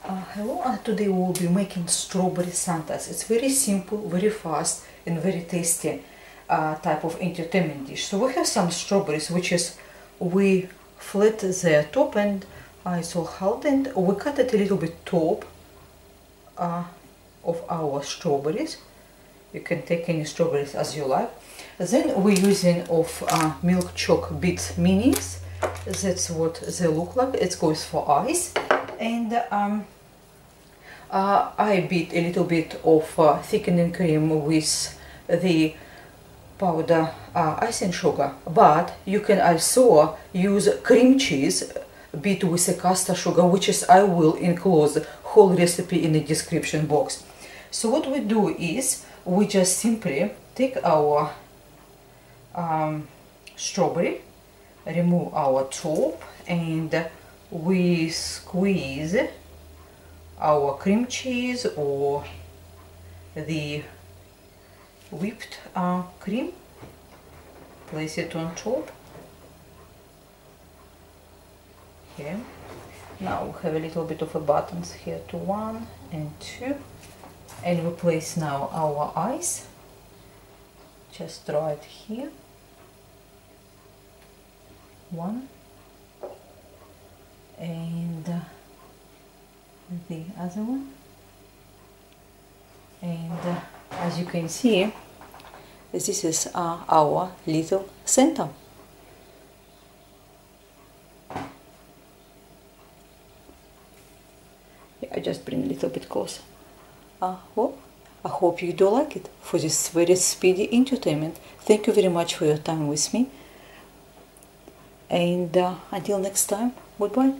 Hello, today we will be making strawberry santas. It's very simple, very fast and very tasty type of entertainment dish. So we have some strawberries, which is we flat the top and it's all hard, and we cut it a little bit top of our strawberries. You can take any strawberries as you like. Then we're using of milk choc bits minis. That's what they look like. It goes for eyes. And I beat a little bit of thickening cream with the powder icing sugar, but you can also use cream cheese beat with a caster sugar, which is I will enclose the whole recipe in the description box. So what we do is we just simply take our strawberry, remove our top, and we squeeze our cream cheese or the whipped cream, place it on top. Here. Now we have a little bit of a buttons here to 1 and 2, and we place now our ice. Just draw it here. 1 and the other one, and as you can see, this is our little center. I just bring a little bit closer. Well, I hope you do like it for this very speedy entertainment. Thank you very much for your time with me, and until next time, goodbye.